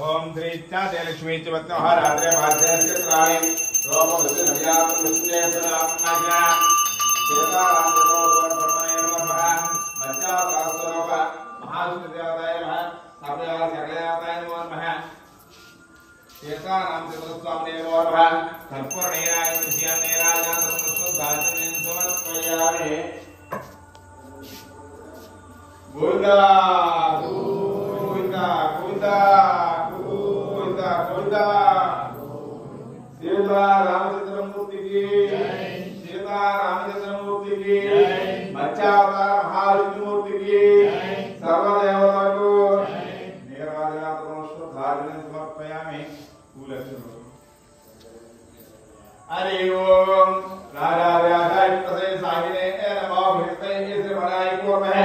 ओम श्री इच्छाते लक्ष्मी च वत्नोहरात्रे भास्करस्य प्राणे रोमवस्य नव्यात्मस्ते सदात्मज्ञा सीतारामचन्द्रमणे नमः मज्जातास्तरोप महाविष्णुदेवताय नमः सर्वया सकलदेवताय नमः सीतारामचन्द्रस्वामिने नमः कर्पूरनेराय विद्यानेराय सर्वस्वदाचनेन समर्पयामि गोविंदा गोविंदा गोविंदा गोविंदा सीता रामचंद्रमूर्ति की सीता रामचंद्रमूर्ति की मत्स्यावतार महाविष्णुमूर्ति की सर्वदेवता को निर्वाजनात्मस्वधारणं समर्पयामि फूलक्षणं हरि ओम राधा राधा प्रदे साहिने नमो भीष्टे श्रीमणाय कोमः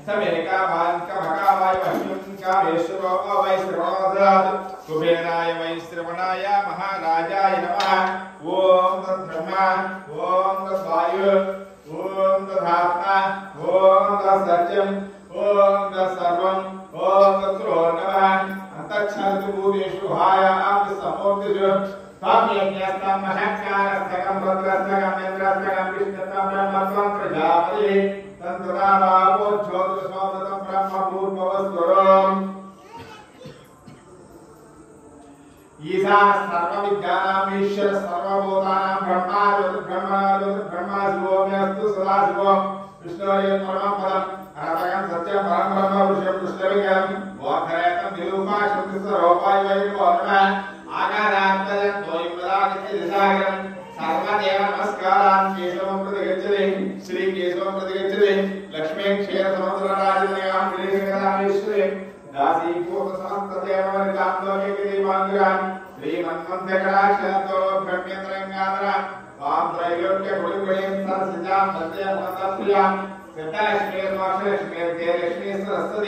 समेका भान का भका भाई पश्चिम का वेश्वरो अवै श्रवणाद कुबेराय वै श्रवणाय महाराजाय नमः ओम तद्ब्रह्मा ओम तद्वायु ओम तदात्मा ओम तत्सत्यम ओम तत्सर्वं ओम तत्रो नमः अंतच्छादि भूतेषु भायाम समोक्तिषु ताम्यज्ञास्तं महत्कारस्तकं रुद्रस्तकं इंद्रस्तकं विष्णुस्तकं ब्रह्मस्तं प्रजापति तंत्रा बाबो ज्योतिषोदतं ब्रह्म भूर्भुवस्वरम् ईशान सर्वविद्यानां ईश्वर सर्वभूतानां ब्रह्मा ब्रह्मा शिवोऽस्तु सदा शिवो विष्णोरे परमं पदम् अनन्तकं सत्यं परं ब्रह्म विष्णु कृष्णविग्रहं मोक्षयतं निरूपा शक्तिस्वरूपाय वै नमः आकारात्मजं द्वैपदादित्य दिशाग्रं सर्वदेव नमस्कारान् केशवं प्रति गच्छति श्री केशवं प्रति गच्छति लक्ष्मी क्षीर समुद्र राजनयां श्रीशंकरामेश्वरी दासी पूर्व समस्त देवमनितां लोके दीपांगुरान् श्रीमन्मन्त्रकटाक्षतो ब्रह्मेन्द्रंगाधरा वां त्रैलोक्य गुणिगुणीं सरसिजां सत्य भवतप्रियां सिद्धलक्ष्मी स्वाक्षलक्ष्मी जयलक्ष्मी सरस्वती